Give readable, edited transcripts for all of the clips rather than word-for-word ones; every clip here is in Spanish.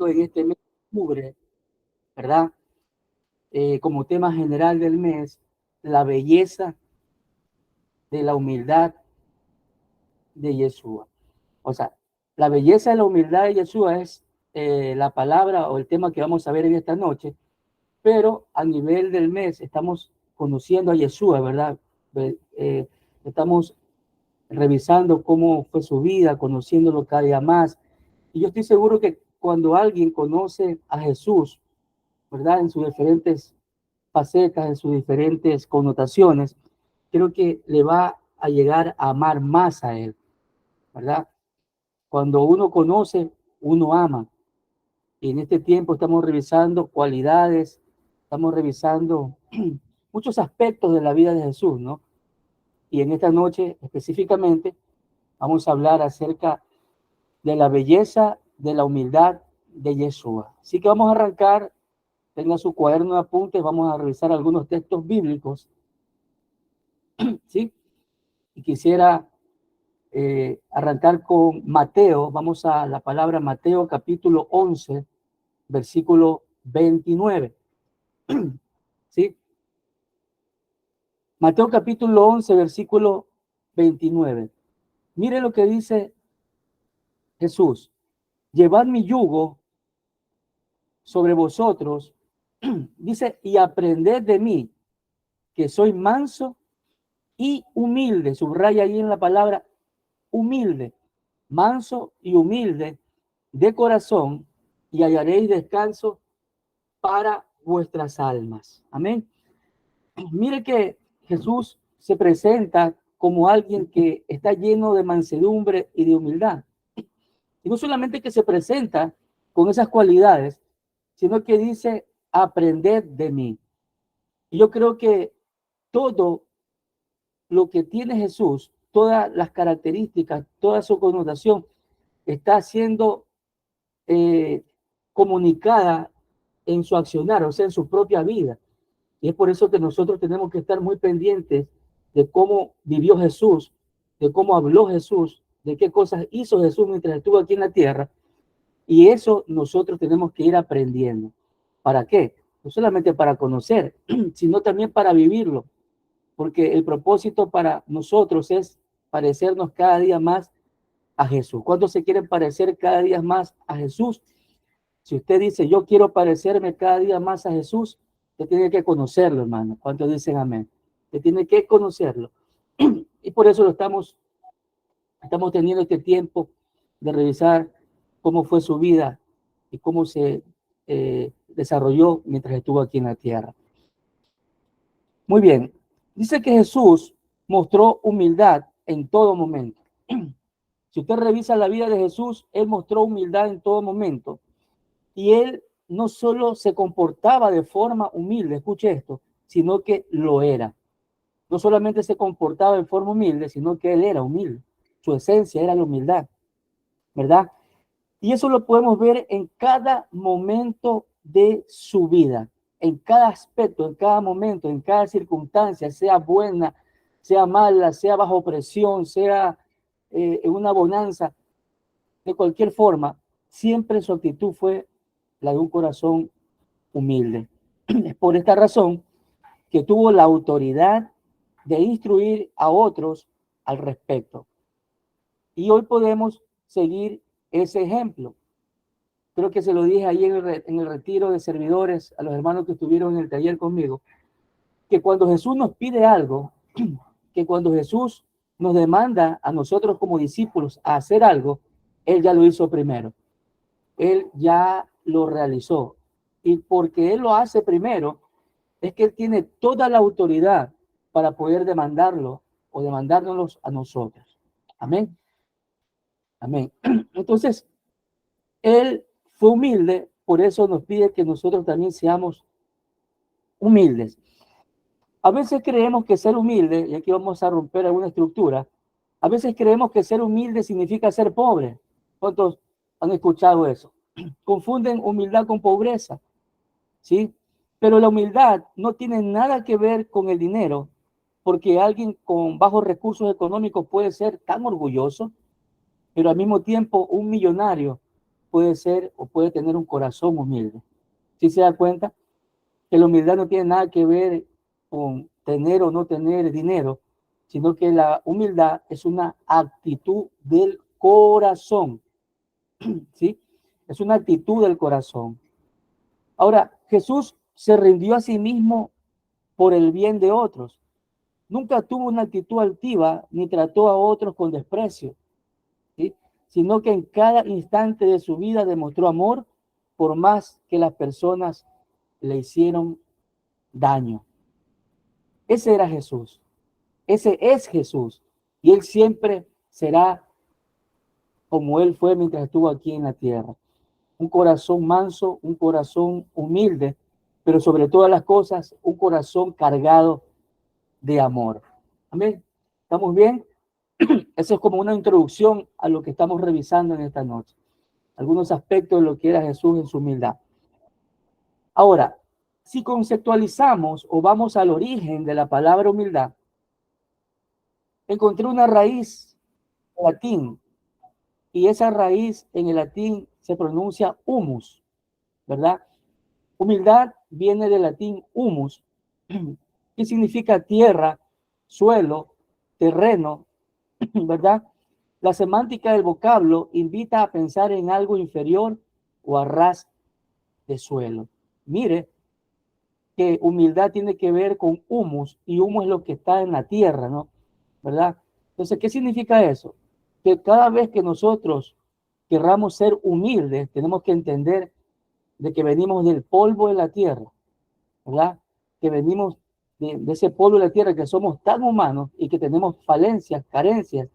tratando en este mes de octubre, ¿verdad? Como tema general del mes, la belleza de la humildad de Yeshua. O sea, la belleza de la humildad de Yeshua es la palabra o el tema que vamos a ver en esta noche, pero a nivel del mes estamos conociendo a Yeshua, ¿verdad? Estamos revisando cómo fue su vida, conociéndolo cada día más. Y yo estoy seguro que cuando alguien conoce a Jesús, ¿verdad? En sus diferentes facetas, en sus diferentes connotaciones, creo que le va a llegar a amar más a Él, ¿verdad? Cuando uno conoce, uno ama. Y en este tiempo estamos revisando cualidades, estamos revisando muchos aspectos de la vida de Jesús, ¿no? Y en esta noche específicamente vamos a hablar acerca de la belleza, de la humildad de Yeshua. Así que vamos a arrancar, tenga su cuaderno de apuntes, vamos a revisar algunos textos bíblicos, ¿sí? Y quisiera arrancar con Mateo, vamos a la palabra Mateo capítulo 11, versículo 29, ¿sí? Mateo capítulo 11, versículo 29. Mire lo que dice Jesús: llevad mi yugo sobre vosotros, dice, y aprended de mí, que soy manso y humilde. Subraya ahí en la palabra humilde, manso y humilde de corazón, y hallaréis descanso para vuestras almas. Amén. Mire que Jesús se presenta como alguien que está lleno de mansedumbre y de humildad. Y no solamente que se presenta con esas cualidades, sino que dice, aprended de mí. Y yo creo que todo lo que tiene Jesús, todas las características, toda su connotación, está siendo eh, comunicada en su accionar, o sea, en su propia vida. Y es por eso que nosotros tenemos que estar muy pendientes de cómo vivió Jesús, de cómo habló Jesús, de qué cosas hizo Jesús mientras estuvo aquí en la tierra. Y eso nosotros tenemos que ir aprendiendo. ¿Para qué? No solamente para conocer, sino también para vivirlo. Porque el propósito para nosotros es parecernos cada día más a Jesús. ¿Cuántos se quieren parecer cada día más a Jesús? Si usted dice, yo quiero parecerme cada día más a Jesús, usted tiene que conocerlo, hermano. ¿Cuántos dicen amén? Usted tiene que conocerlo. Y por eso estamos teniendo este tiempo de revisar cómo fue su vida y cómo se desarrolló mientras estuvo aquí en la tierra. Muy bien. Dice que Jesús mostró humildad en todo momento. Si usted revisa la vida de Jesús, él mostró humildad en todo momento. Y él no solo se comportaba de forma humilde, escuche esto, sino que lo era. No solamente se comportaba en forma humilde, sino que él era humilde. Su esencia era la humildad, ¿verdad? Y eso lo podemos ver en cada momento de su vida, en cada aspecto, en cada momento, en cada circunstancia, sea buena, sea mala, sea bajo presión, sea en una bonanza, de cualquier forma, siempre su actitud fue la de un corazón humilde. Es por esta razón que tuvo la autoridad de instruir a otros al respecto. Y hoy podemos seguir ese ejemplo. Creo que se lo dije ahí en el retiro de servidores a los hermanos que estuvieron en el taller conmigo, que cuando Jesús nos pide algo, que cuando Jesús nos demanda a nosotros como discípulos a hacer algo, Él ya lo hizo primero. Él ya lo realizó. Y porque Él lo hace primero, es que Él tiene toda la autoridad para poder demandarlo o demandárnoslos a nosotros. Amén. Amén. Entonces, Él fue humilde, por eso nos pide que nosotros también seamos humildes. A veces creemos que ser humilde, y aquí vamos a romper alguna estructura, a veces creemos que ser humilde significa ser pobre. ¿Cuántos han escuchado eso? Confunden humildad con pobreza, ¿sí? Pero la humildad no tiene nada que ver con el dinero, porque alguien con bajos recursos económicos puede ser tan orgulloso, pero al mismo tiempo un millonario puede ser o puede tener un corazón humilde. ¿Sí se da cuenta? Que la humildad no tiene nada que ver con tener o no tener dinero, sino que la humildad es una actitud del corazón, ¿sí? Es una actitud del corazón. Ahora, Jesús se rindió a sí mismo por el bien de otros. Nunca tuvo una actitud altiva ni trató a otros con desprecio, ¿sí? Sino que en cada instante de su vida demostró amor por más que las personas le hicieron daño. Ese era Jesús. Ese es Jesús. Y Él siempre será como Él fue mientras estuvo aquí en la tierra. Un corazón manso, un corazón humilde, pero sobre todas las cosas, un corazón cargado de amor. Amén. ¿Estamos bien? Eso es como una introducción a lo que estamos revisando en esta noche. Algunos aspectos de lo que era Jesús en su humildad. Ahora, si conceptualizamos o vamos al origen de la palabra humildad, encontré una raíz en latín y esa raíz en el latín se pronuncia humus, ¿verdad? Humildad viene del latín humus, que significa tierra, suelo, terreno, ¿verdad? La semántica del vocablo invita a pensar en algo inferior o a ras de suelo. Mire que humildad tiene que ver con humus y humus es lo que está en la tierra, ¿no? ¿Verdad? Entonces, ¿qué significa eso? Que cada vez que nosotros querramos ser humildes, tenemos que entender de que venimos del polvo de la tierra, ¿verdad? Que venimos de ese polvo de la tierra, que somos tan humanos y que tenemos falencias, carencias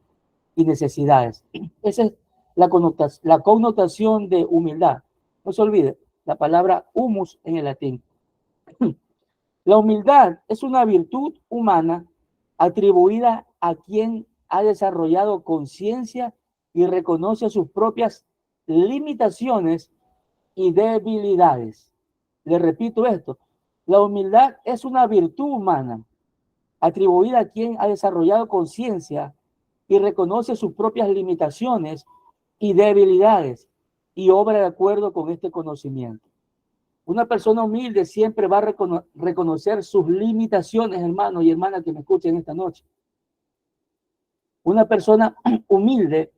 y necesidades. Esa es la connotación de humildad. No se olvide, la palabra humus en el latín. La humildad es una virtud humana atribuida a quien ha desarrollado conciencia y reconoce sus propias limitaciones y debilidades. Le repito esto, la humildad es una virtud humana atribuida a quien ha desarrollado conciencia y reconoce sus propias limitaciones y debilidades y obra de acuerdo con este conocimiento. Una persona humilde siempre va a reconocer sus limitaciones, hermanos y hermanas que me escuchen esta noche. Una persona humilde,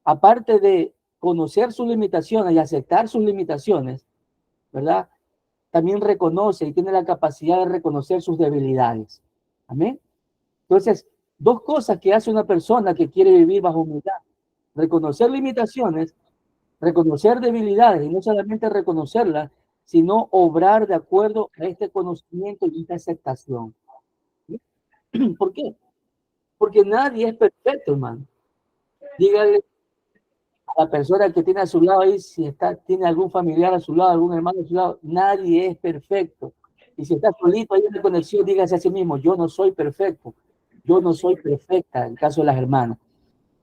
aparte de conocer sus limitaciones y aceptar sus limitaciones, ¿verdad? También reconoce y tiene la capacidad de reconocer sus debilidades. Amén. Entonces, dos cosas que hace una persona que quiere vivir bajo humildad: reconocer limitaciones, reconocer debilidades, y no solamente reconocerlas, sino obrar de acuerdo a este conocimiento y esta aceptación. ¿Por qué? Porque nadie es perfecto, hermano. Dígale a la persona que tiene a su lado ahí, si tiene algún familiar a su lado, algún hermano a su lado, nadie es perfecto. Y si está solito ahí en la conexión, dígase a sí mismo, yo no soy perfecto, yo no soy perfecta, en el caso de las hermanas.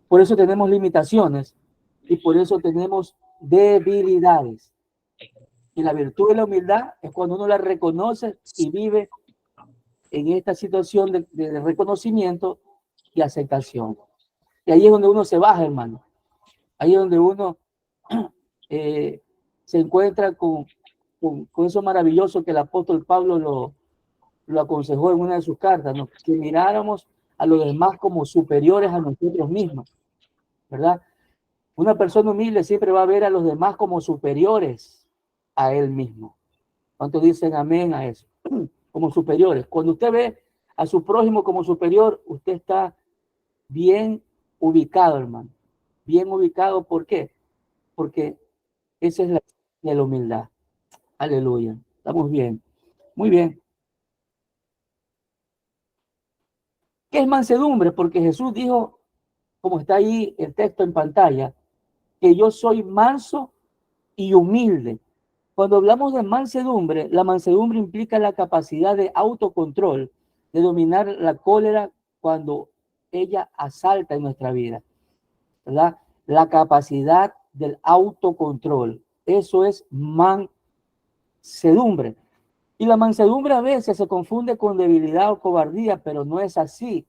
Por eso tenemos limitaciones y por eso tenemos debilidades. Y la virtud de la humildad es cuando uno la reconoce y vive en esta situación de reconocimiento y aceptación. Y ahí es donde uno se baja, hermano. Ahí es donde uno se encuentra con eso maravilloso que el apóstol Pablo lo aconsejó en una de sus cartas, ¿no? Que miráramos a los demás como superiores a nosotros mismos, ¿verdad? Una persona humilde siempre va a ver a los demás como superiores a él mismo. ¿Cuántos dicen amén a eso? Como superiores. Cuando usted ve a su prójimo como superior, usted está bien ubicado, hermano. Bien ubicado, ¿por qué? Porque esa es la humildad. Aleluya. Estamos bien. Muy bien. ¿Qué es mansedumbre? Porque Jesús dijo, como está ahí el texto en pantalla, que yo soy manso y humilde. Cuando hablamos de mansedumbre, la mansedumbre implica la capacidad de autocontrol, de dominar la cólera cuando ella asalta en nuestra vida, ¿verdad? La capacidad del autocontrol. Eso es mansedumbre. Y la mansedumbre a veces se confunde con debilidad o cobardía, pero no es así.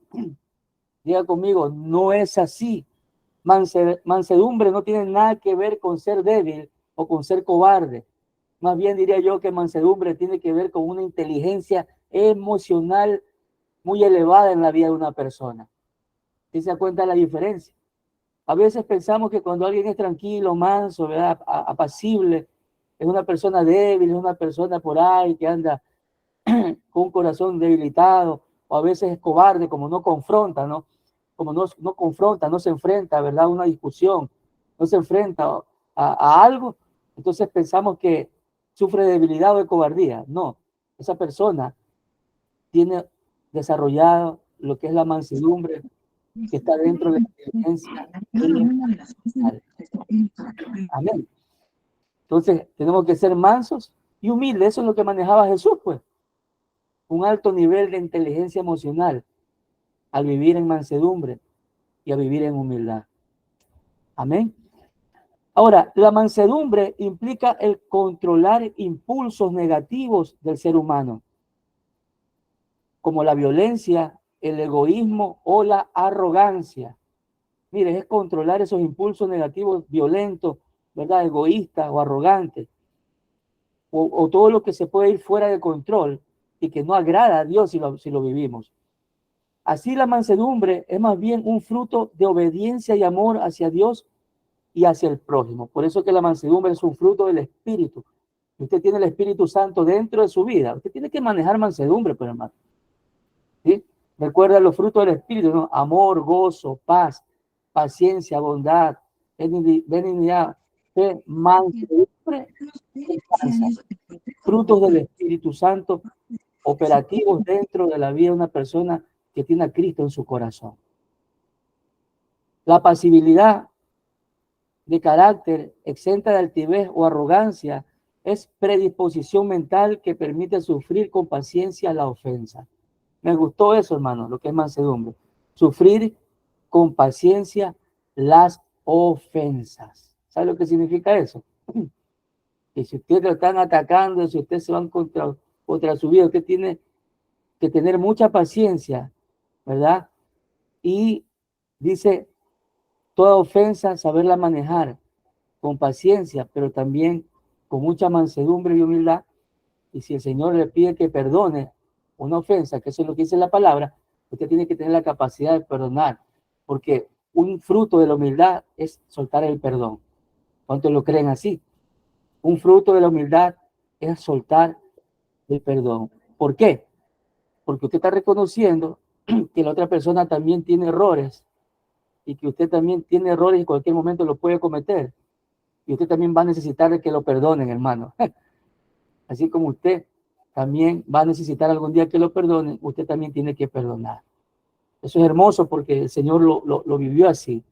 Diga conmigo, no es así. Mansedumbre no tiene nada que ver con ser débil o con ser cobarde. Más bien diría yo que mansedumbre tiene que ver con una inteligencia emocional muy elevada en la vida de una persona. ¿Sí se da cuenta de la diferencia? A veces pensamos que cuando alguien es tranquilo, manso, ¿verdad?, apacible, es una persona débil, es una persona por ahí que anda con un corazón debilitado, o a veces es cobarde, como no confronta, ¿no? Como no confronta, no se enfrenta, ¿verdad?, a una discusión, no se enfrenta a algo, entonces pensamos que sufre de debilidad o de cobardía. No, esa persona tiene desarrollado lo que es la mansedumbre, que está dentro de la inteligencia emocional. Amén. Entonces, tenemos que ser mansos y humildes. Eso es lo que manejaba Jesús, pues. Un alto nivel de inteligencia emocional al vivir en mansedumbre y a vivir en humildad. Amén. Ahora, la mansedumbre implica el controlar impulsos negativos del ser humano, como la violencia, el egoísmo o la arrogancia. Mire, es controlar esos impulsos negativos violentos, ¿verdad?, egoístas o arrogantes, o todo lo que se puede ir fuera de control y que no agrada a Dios si lo vivimos. Así la mansedumbre es más bien un fruto de obediencia y amor hacia Dios y hacia el prójimo. Por eso que la mansedumbre es un fruto del Espíritu. Usted tiene el Espíritu Santo dentro de su vida. Usted tiene que manejar mansedumbre, pues, hermano. ¿Sí? Recuerda los frutos del Espíritu, ¿no? Amor, gozo, paz, paciencia, bondad, benignidad, fe, mansedumbre, confianza. Frutos del Espíritu Santo operativos dentro de la vida de una persona que tiene a Cristo en su corazón. La pasibilidad de carácter exenta de altivez o arrogancia es predisposición mental que permite sufrir con paciencia la ofensa. Me gustó eso, hermano, lo que es mansedumbre. Sufrir con paciencia las ofensas. ¿Sabe lo que significa eso? Que si usted lo están atacando, si usted se van contra su vida, usted tiene que tener mucha paciencia, ¿verdad? Y dice, toda ofensa, saberla manejar con paciencia, pero también con mucha mansedumbre y humildad. Y si el Señor le pide que perdone una ofensa, que eso es lo que dice la palabra, usted tiene que tener la capacidad de perdonar, porque un fruto de la humildad es soltar el perdón. ¿Cuántos lo creen así? Un fruto de la humildad es soltar el perdón. ¿Por qué? Porque usted está reconociendo que la otra persona también tiene errores y que usted también tiene errores y en cualquier momento lo puede cometer. Y usted también va a necesitar de que lo perdonen, hermano. Así como usted también va a necesitar algún día que lo perdonen, usted también tiene que perdonar. Eso es hermoso porque el Señor lo vivió así.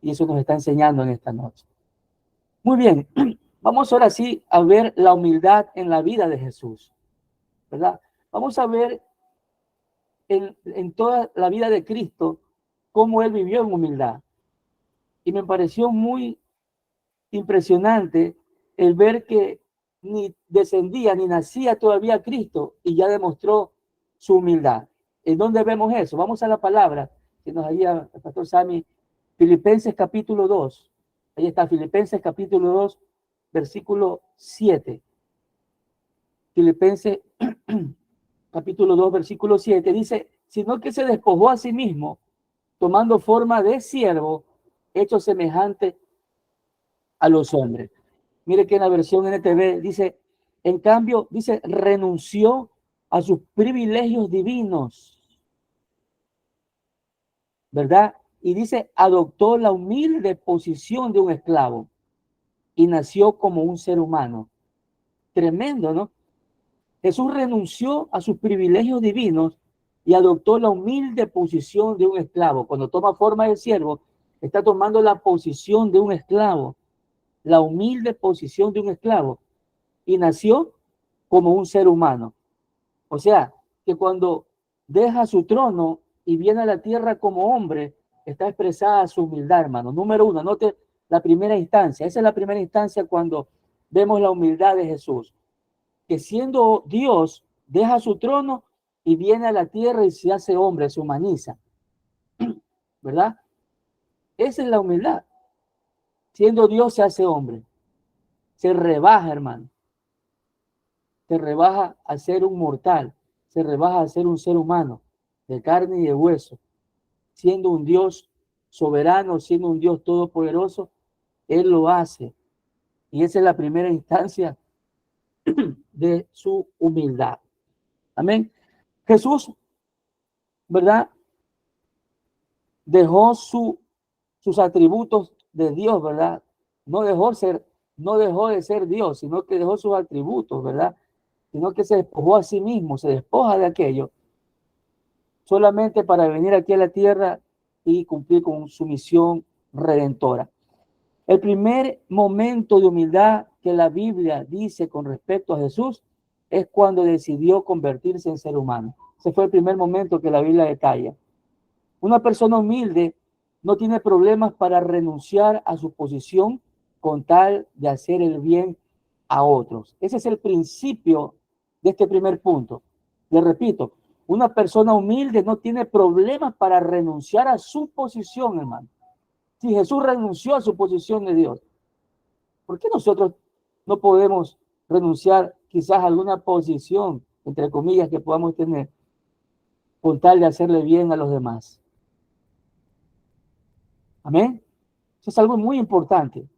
Y eso nos está enseñando en esta noche. Muy bien, vamos ahora sí a ver la humildad en la vida de Jesús, ¿verdad? Vamos a ver en toda la vida de Cristo cómo Él vivió en humildad. Y me pareció muy impresionante el ver que ni descendía ni nacía todavía Cristo y ya demostró su humildad. ¿En dónde vemos eso? Vamos a la palabra que nos haría el pastor Sammy, Filipenses capítulo 2. Ahí está, Filipenses capítulo 2, versículo 7. Filipenses capítulo 2, versículo 7 dice, sino que se despojó a sí mismo, tomando forma de siervo, hecho semejante a los hombres. Mire que en la versión NTV dice, en cambio, dice, renunció a sus privilegios divinos, ¿verdad? Y dice, adoptó la humilde posición de un esclavo y nació como un ser humano. Tremendo, ¿no? Jesús renunció a sus privilegios divinos y adoptó la humilde posición de un esclavo. Cuando toma forma de siervo, está tomando la posición de un esclavo, la humilde posición de un esclavo, y nació como un ser humano. O sea, que cuando deja su trono y viene a la tierra como hombre, está expresada su humildad, hermano. Número uno, note la primera instancia. Esa es la primera instancia cuando vemos la humildad de Jesús. Que siendo Dios, deja su trono y viene a la tierra y se hace hombre, se humaniza. ¿Verdad? Esa es la humildad. Siendo Dios, se hace hombre. se rebaja, hermano. Se rebaja a ser un mortal, se rebaja a ser un ser humano de carne y de hueso, siendo un Dios soberano, siendo un Dios todopoderoso. Él lo hace. Y esa es la primera instancia de su humildad. Amén. Jesús, ¿verdad? Dejó sus atributos de Dios, ¿verdad? No dejó de ser Dios, sino que dejó sus atributos, ¿verdad? Sino que se despojó a sí mismo, se despoja de aquello, solamente para venir aquí a la tierra y cumplir con su misión redentora. El primer momento de humildad que la Biblia dice con respecto a Jesús es cuando decidió convertirse en ser humano. Ese fue el primer momento que la Biblia detalla. Una persona humilde no tiene problemas para renunciar a su posición con tal de hacer el bien a otros. Ese es el principio de este primer punto. Le repito, una persona humilde no tiene problemas para renunciar a su posición, hermano. Si Jesús renunció a su posición de Dios, ¿por qué nosotros no podemos renunciar quizás a alguna posición, entre comillas, que podamos tener con tal de hacerle bien a los demás? Amén. Eso es algo muy importante.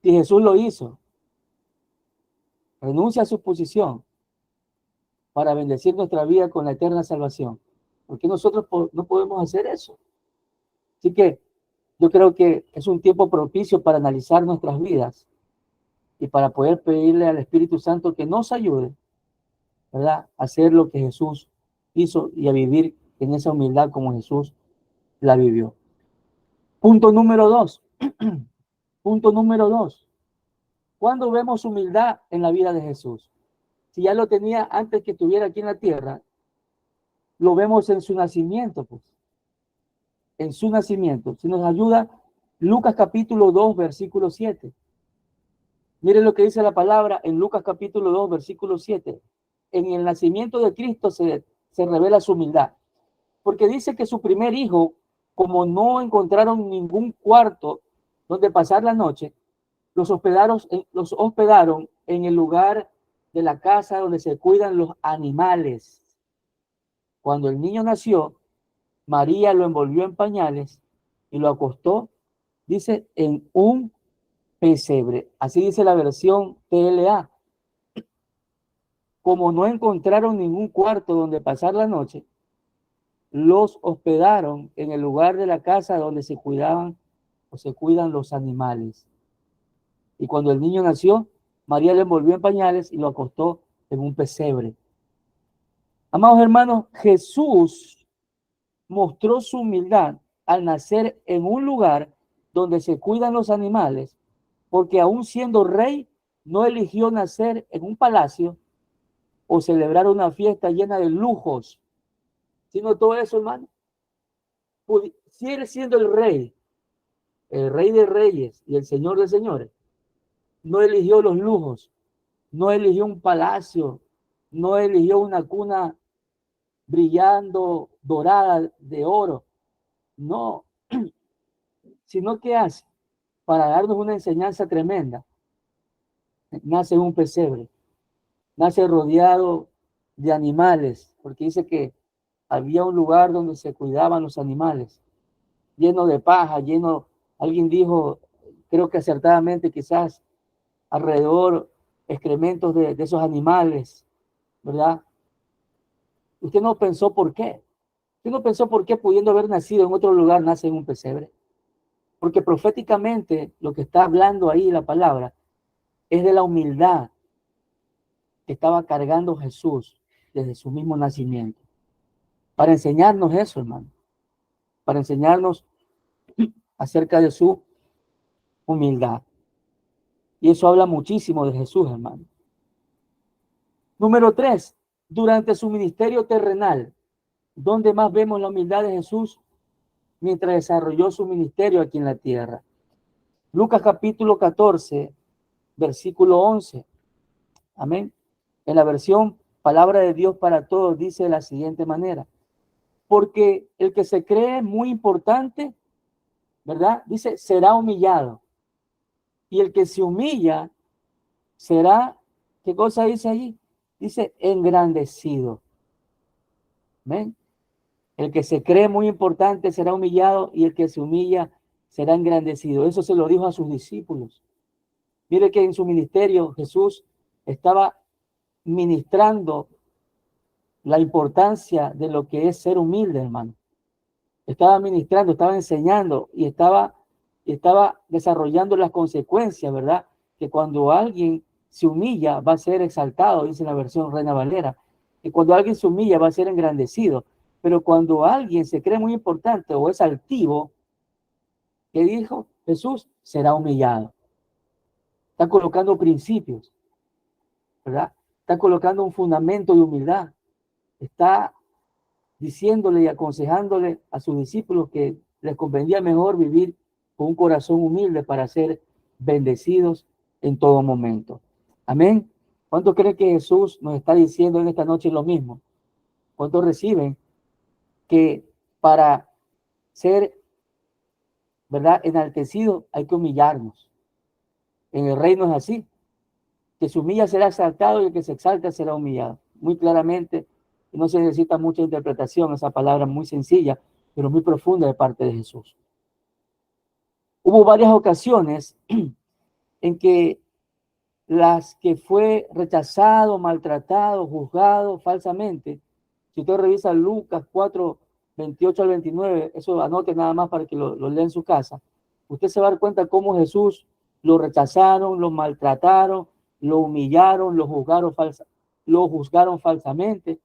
Y Jesús lo hizo. Renuncia a su posición para bendecir nuestra vida con la eterna salvación. ¿Por qué nosotros no podemos hacer eso? Así que yo creo que es un tiempo propicio para analizar nuestras vidas y para poder pedirle al Espíritu Santo que nos ayude, ¿verdad?, a hacer lo que Jesús hizo y a vivir en esa humildad como Jesús la vivió. Punto número 2. Punto número 2. ¿Cuándo vemos humildad en la vida de Jesús? Si ya lo tenía antes que estuviera aquí en la tierra, lo vemos en su nacimiento, pues. En su nacimiento. Si nos ayuda Lucas capítulo 2, versículo 7. Miren lo que dice la palabra en Lucas capítulo 2, versículo 7. En el nacimiento de Cristo se revela su humildad. Porque dice que su primer hijo, como no encontraron ningún cuarto donde pasar la noche, los hospedaron en el lugar de la casa donde se cuidan los animales. Cuando el niño nació, María lo envolvió en pañales y lo acostó, dice, en un pesebre. Así dice la versión TLA. Como no encontraron ningún cuarto donde pasar la noche, los hospedaron en el lugar de la casa donde se cuidaban o se cuidan los animales. Y cuando el niño nació, María lo envolvió en pañales y lo acostó en un pesebre. Amados hermanos, Jesús mostró su humildad al nacer en un lugar donde se cuidan los animales, porque aún siendo rey, no eligió nacer en un palacio o celebrar una fiesta llena de lujos, sino todo eso, hermano. Si él siendo el rey de reyes y el señor de señores, no eligió los lujos, no eligió un palacio, no eligió una cuna brillando dorada de oro, no, sino que hace para darnos una enseñanza tremenda. Nace en un pesebre, nace rodeado de animales, porque dice que había un lugar donde se cuidaban los animales, lleno de paja, alguien dijo, creo que acertadamente quizás, alrededor excrementos de esos animales, ¿verdad? Usted no pensó por qué. Usted no pensó por qué, pudiendo haber nacido en otro lugar, nace en un pesebre. Porque proféticamente lo que está hablando ahí la palabra es de la humildad que estaba cargando Jesús desde su mismo nacimiento. Para enseñarnos eso, hermano. Para enseñarnos acerca de su humildad. Y eso habla muchísimo de Jesús, hermano. Número 3. Durante su ministerio terrenal, ¿dónde más vemos la humildad de Jesús mientras desarrolló su ministerio aquí en la tierra? Lucas capítulo 14, versículo 11. Amén. En la versión Palabra de Dios para Todos dice de la siguiente manera: porque el que se cree muy importante, ¿verdad?, dice, será humillado. Y el que se humilla será, ¿qué cosa dice allí? Dice engrandecido. ¿Ven? El que se cree muy importante será humillado y el que se humilla será engrandecido. Eso se lo dijo a sus discípulos. Mire que en su ministerio Jesús estaba ministrando la importancia de lo que es ser humilde, hermano. Estaba ministrando, estaba enseñando y estaba desarrollando las consecuencias, ¿verdad? Que cuando alguien se humilla va a ser exaltado, dice la versión Reina Valera. Que cuando alguien se humilla va a ser engrandecido. Pero cuando alguien se cree muy importante o es altivo, ¿qué dijo Jesús? Será humillado. Está colocando principios, ¿verdad? Está colocando un fundamento de humildad. Está diciéndole y aconsejándole a sus discípulos que les convenía mejor vivir con un corazón humilde para ser bendecidos en todo momento. Amén. ¿Cuántos creen que Jesús nos está diciendo en esta noche lo mismo? ¿Cuántos reciben que para ser, verdad, enaltecido hay que humillarnos? En el reino es así. Que se humilla será exaltado y el que se exalta será humillado. Muy claramente, no se necesita mucha interpretación, esa palabra muy sencilla, pero muy profunda de parte de Jesús. Hubo varias ocasiones en que las que fue rechazado, maltratado, juzgado falsamente, si usted revisa Lucas 4, 28 al 29, eso anote nada más para que lo lea en su casa, usted se va a dar cuenta cómo Jesús lo rechazaron, lo maltrataron, lo humillaron, lo juzgaron falsamente.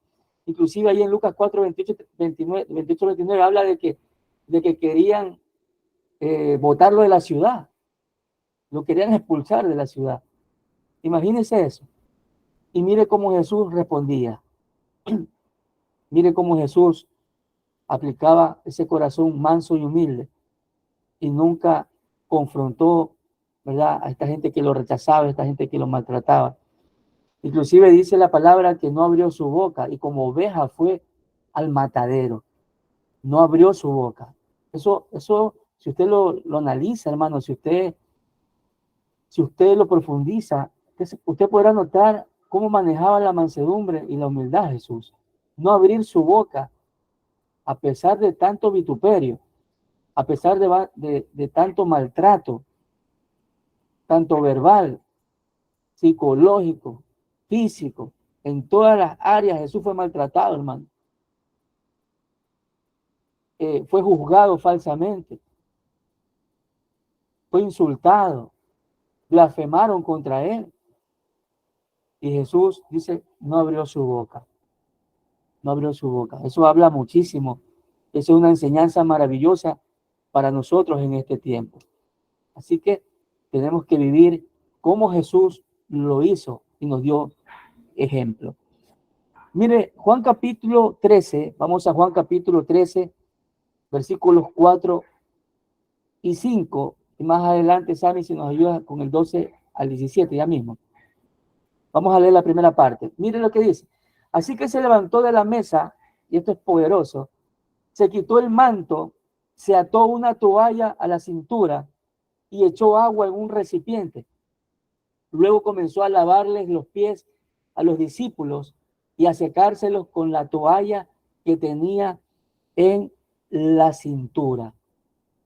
Inclusive ahí en Lucas 4, 28, 29 habla de que querían botarlo de la ciudad, lo querían expulsar de la ciudad. Imagínese eso. Y mire cómo Jesús respondía. Mire cómo Jesús aplicaba ese corazón manso y humilde y nunca confrontó, ¿verdad?, a esta gente que lo rechazaba, a esta gente que lo maltrataba. Inclusive dice la palabra que no abrió su boca y como oveja fue al matadero. No abrió su boca. Eso si usted lo analiza, hermano, si usted lo profundiza, usted podrá notar cómo manejaba la mansedumbre y la humildad Jesús. No abrir su boca a pesar de tanto vituperio, a pesar de tanto maltrato, tanto verbal, psicológico, físico. En todas las áreas Jesús fue maltratado, hermano. Fue juzgado falsamente, fue insultado, blasfemaron contra él. Y Jesús dice, no abrió su boca. No abrió su boca. Eso habla muchísimo. Eso es una enseñanza maravillosa para nosotros en este tiempo. Así que tenemos que vivir como Jesús lo hizo y nos dio ejemplo. Mire, Juan capítulo 13, vamos a Juan capítulo 13, versículos 4 y 5. Y más adelante, Sammy, si nos ayuda con el 12 al 17, ya mismo. Vamos a leer la primera parte. Mire lo que dice. Así que se levantó de la mesa, y esto es poderoso, se quitó el manto, se ató una toalla a la cintura y echó agua en un recipiente. Luego comenzó a lavarles los pies a los discípulos y a secárselos con la toalla que tenía en la cintura.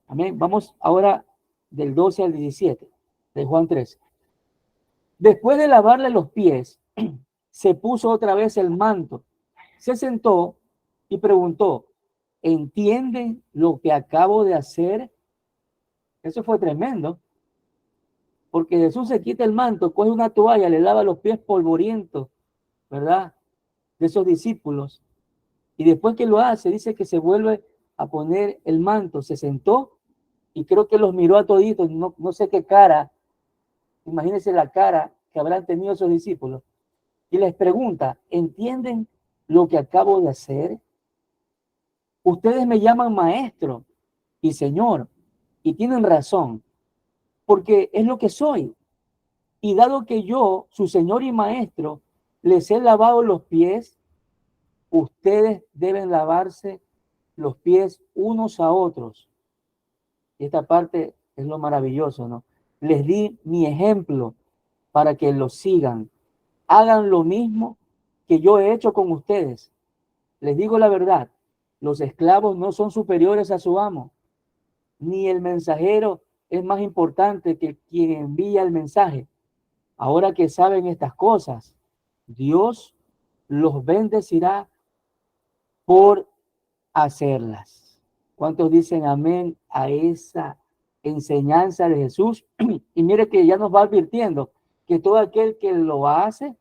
Amén. Vamos ahora del 12 al 17 de Juan 13. Después de lavarle los pies, se puso otra vez el manto, se sentó y preguntó, ¿entienden lo que acabo de hacer? Eso fue tremendo, porque Jesús se quita el manto, coge una toalla, le lava los pies polvorientos, ¿verdad?, de esos discípulos. Y después que lo hace, dice que se vuelve a poner el manto, se sentó y creo que los miró a toditos, no sé qué cara, imagínense la cara que habrán tenido esos discípulos, y les pregunta, ¿entienden lo que acabo de hacer? Ustedes me llaman maestro y señor, y tienen razón, porque es lo que soy. Y dado que yo, su señor y maestro, les he lavado los pies, ustedes deben lavarse los pies unos a otros. Y esta parte es lo maravilloso, ¿no? les di mi ejemplo para que lo sigan. Hagan lo mismo que yo he hecho con ustedes. Les digo la verdad, los esclavos no son superiores a su amo, ni el mensajero es más importante que quien envía el mensaje. Ahora que saben estas cosas, Dios los bendecirá por hacerlas. ¿Cuántos dicen amén a esa enseñanza de Jesús? Y mire que ya nos va advirtiendo que todo aquel que lo hace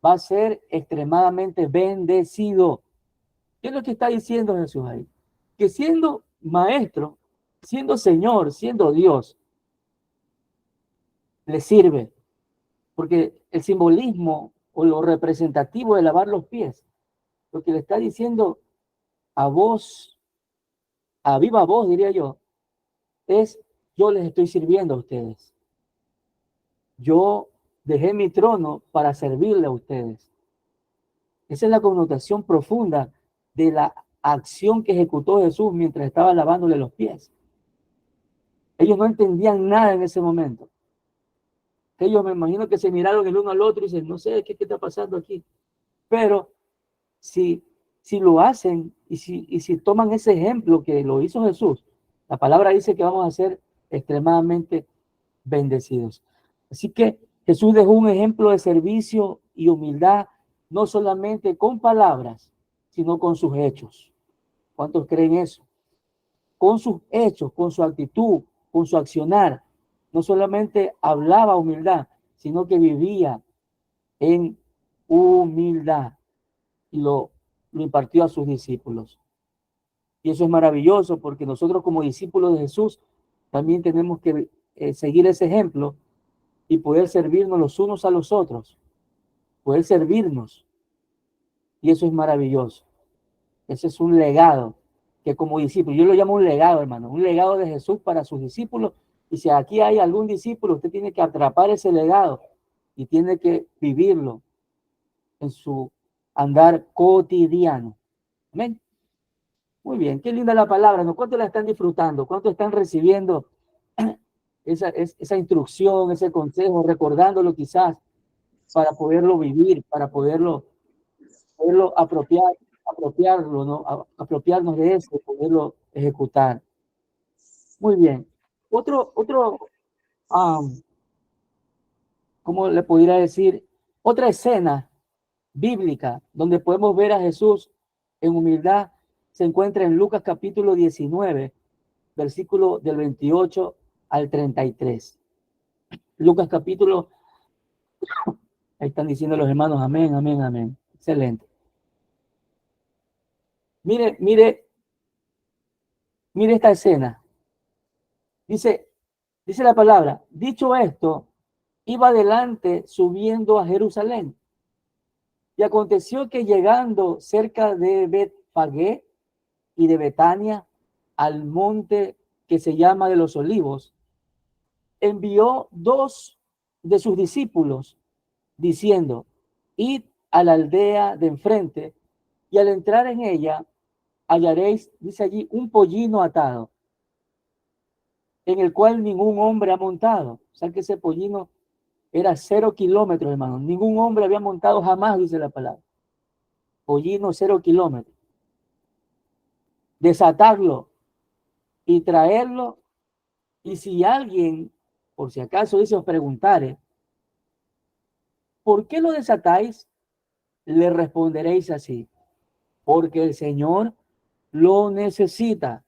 va a ser extremadamente bendecido. ¿Qué es lo que está diciendo Jesús ahí? Que siendo maestro, siendo Señor, siendo Dios, le sirve. Porque el simbolismo o lo representativo de lavar los pies, lo que le está diciendo a voz, a viva voz, diría yo, es: yo les estoy sirviendo a ustedes. Yo dejé mi trono para servirle a ustedes. Esa es la connotación profunda de la acción que ejecutó Jesús mientras estaba lavándole los pies. Ellos no entendían nada en ese momento. Ellos, me imagino que se miraron el uno al otro y dicen: no sé qué está pasando aquí. Pero si lo hacen y si toman ese ejemplo que lo hizo Jesús, la palabra dice que vamos a ser extremadamente bendecidos. Así que Jesús dejó un ejemplo de servicio y humildad, no solamente con palabras, sino con sus hechos. ¿Cuántos creen eso? Con sus hechos, con su actitud, con su accionar. No solamente hablaba humildad, sino que vivía en humildad y lo impartió a sus discípulos. Y eso es maravilloso, porque nosotros como discípulos de Jesús también tenemos que seguir ese ejemplo y poder servirnos los unos a los otros, poder servirnos. Y eso es maravilloso. Ese es un legado que como discípulo, yo lo llamo un legado, hermano, un legado de Jesús para sus discípulos. Y si aquí hay algún discípulo, usted tiene que atrapar ese legado y tiene que vivirlo en su andar cotidiano. Amén. Muy bien, qué linda la palabra, ¿no? ¿Cuánto la están disfrutando? ¿Cuánto están recibiendo esa instrucción, ese consejo, recordándolo quizás para poderlo vivir, para poderlo apropiarlo, ¿no? Apropiarnos de eso, poderlo ejecutar? Muy bien. Otro, ¿cómo le pudiera decir? Otra escena bíblica donde podemos ver a Jesús en humildad se encuentra en Lucas capítulo 19, versículo del 28 al 33. Lucas capítulo, ahí están diciendo los hermanos, amén, amén, amén. Excelente. Mire esta escena. Dice la palabra: dicho esto, iba adelante subiendo a Jerusalén. Y aconteció que llegando cerca de Betfagé y de Betania, al monte que se llama de los Olivos, envió dos de sus discípulos, diciendo: id a la aldea de enfrente, y al entrar en ella hallaréis, dice allí, un pollino atado, en el cual ningún hombre ha montado. O sea que ese pollino era 0 kilómetros, hermano. Ningún hombre había montado jamás, dice la palabra. Pollino 0 kilómetros. Desatarlo y traerlo. Y si alguien, por si acaso, dice, os preguntare: ¿por qué lo desatáis? Le responderéis así: porque el Señor lo necesita.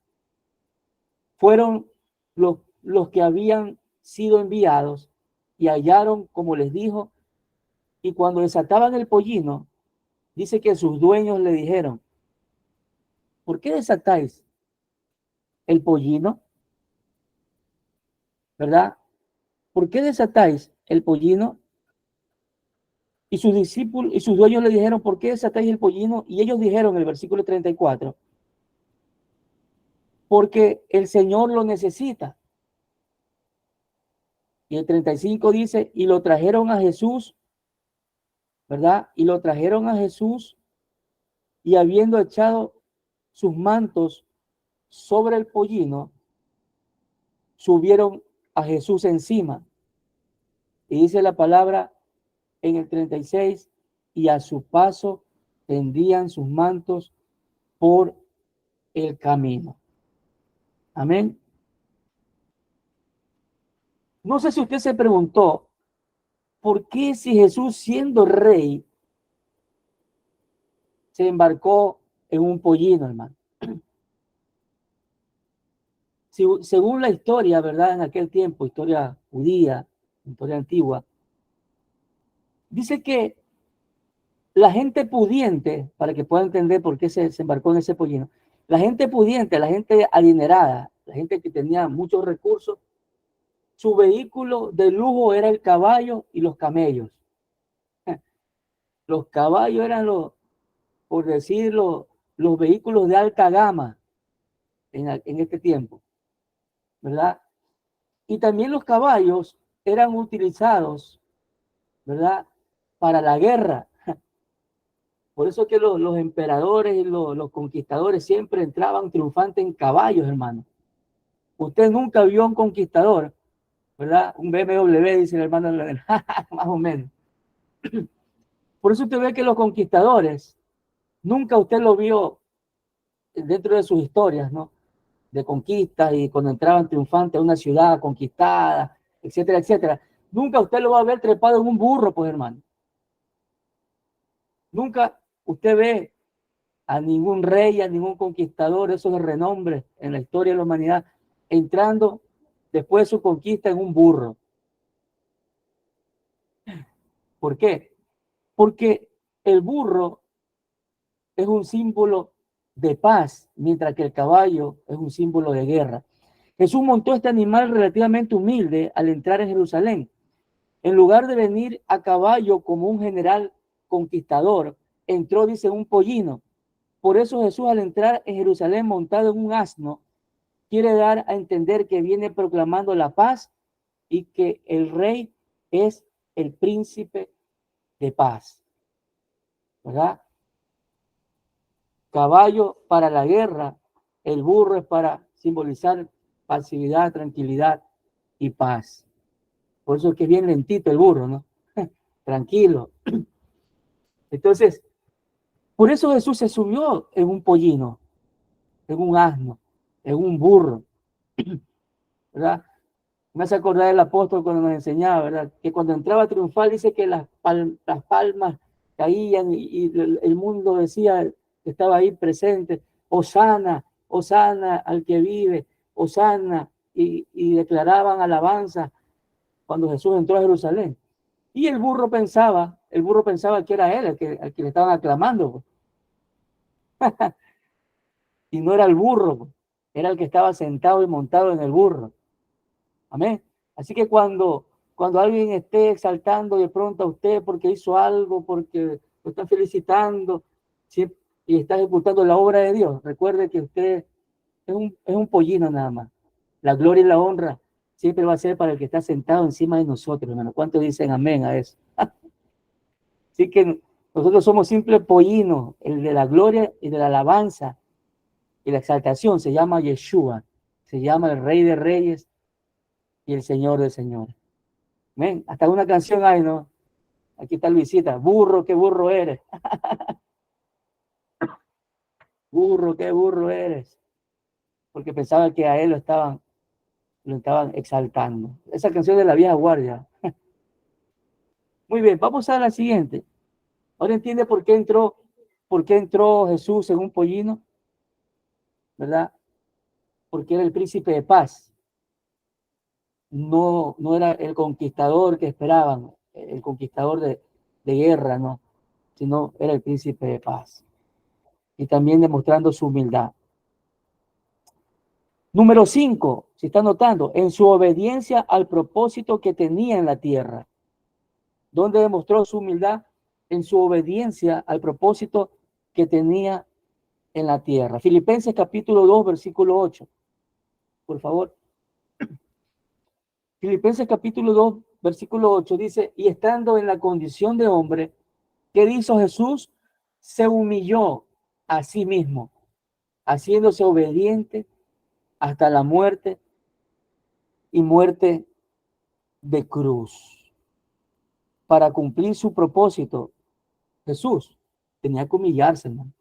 Fueron los que habían sido enviados y hallaron como les dijo, y cuando desataban el pollino, dice que sus dueños le dijeron: ¿por qué desatáis el pollino? ¿Verdad? ¿Por qué desatáis el pollino? Y sus discípulos y sus dueños le dijeron: ¿por qué desatáis el pollino? Y ellos dijeron en el versículo 34: porque el Señor lo necesita. Y el 35 dice: y lo trajeron a Jesús, ¿verdad? Y lo trajeron a Jesús, y habiendo echado sus mantos sobre el pollino, subieron a Jesús encima. Y dice la palabra en el 36, y a su paso tendían sus mantos por el camino. Amén. No sé si usted se preguntó, ¿por qué si Jesús siendo rey se embarcó en un pollino, hermano? Según la historia, ¿verdad? En aquel tiempo, historia judía, historia antigua, dice que la gente pudiente, para que pueda entender por qué se embarcó en ese pollino, la gente pudiente, la gente adinerada, la gente que tenía muchos recursos, su vehículo de lujo era el caballo y los camellos. Los caballos eran por decirlo, los vehículos de alta gama en este tiempo, ¿verdad? Y también los caballos eran utilizados, ¿verdad? Para la guerra. Por eso que los emperadores y los conquistadores siempre entraban triunfantes en caballos, hermano. Usted nunca vio un conquistador, ¿verdad? Un BMW, dice el hermano, más o menos. Por eso usted ve que los conquistadores, nunca usted lo vio dentro de sus historias, ¿no? De conquistas y cuando entraban triunfantes a una ciudad conquistada, etcétera, etcétera. Nunca usted lo va a ver trepado en un burro, pues, hermano. Nunca usted ve a ningún rey, a ningún conquistador, esos de renombre en la historia de la humanidad, entrando después de su conquista en un burro. ¿Por qué? Porque el burro es un símbolo de paz, mientras que el caballo es un símbolo de guerra. Jesús montó este animal relativamente humilde al entrar en Jerusalén. En lugar de venir a caballo como un general conquistador, entró, dice, un pollino. Por eso Jesús, al entrar en Jerusalén montado en un asno, quiere dar a entender que viene proclamando la paz y que el rey es el príncipe de paz, ¿verdad? Caballo para la guerra, el burro es para simbolizar pasividad, tranquilidad y paz. Por eso es que es bien lentito el burro, ¿no? Tranquilo. Entonces, por eso Jesús se subió en un pollino, en un asno, en un burro, ¿verdad? Me hace acordar el apóstol cuando nos enseñaba, ¿verdad? Que cuando entraba triunfal dice que las palmas caían y el mundo decía que estaba ahí presente, Hosana, Hosana al que vive, Hosana, y declaraban alabanza cuando Jesús entró a Jerusalén. Y el burro pensaba que era él al que le estaban aclamando. Y no era el burro, era el que estaba sentado y montado en el burro. Amén. Así que cuando alguien esté exaltando de pronto a usted porque hizo algo, porque lo está felicitando, ¿sí? Y está ejecutando la obra de Dios, recuerde que usted es un pollino nada más. La gloria y la honra siempre va a ser para el que está sentado encima de nosotros, hermano. ¿Cuántos dicen amén a eso? Así que nosotros somos simples pollinos, el de la gloria y de la alabanza y la exaltación se llama Yeshua, se llama el Rey de Reyes y el Señor de Señores. ¿Ven? Hasta una canción hay, ¿no? Aquí está Luisita, burro, qué burro eres. Burro, qué burro eres. Porque pensaba que a él lo estaban exaltando. Esa canción de la vieja guardia. Muy bien, vamos a la siguiente. Ahora entiende por qué entró Jesús en un pollino, ¿verdad? Porque era el príncipe de paz. No era el conquistador que esperaban, el conquistador de guerra, no, sino era el príncipe de paz. Y también demostrando su humildad. Número 5, si está notando, en su obediencia al propósito que tenía en la tierra. ¿Dónde demostró su humildad? En su obediencia al propósito que tenía en la tierra. Filipenses capítulo 2, versículo 8. Por favor. Filipenses capítulo 2, versículo 8 dice, y estando en la condición de hombre, ¿qué hizo Jesús? Se humilló a sí mismo, haciéndose obediente hasta la muerte y muerte de cruz. para cumplir su propósito, Jesús tenía que humillarse, hermano.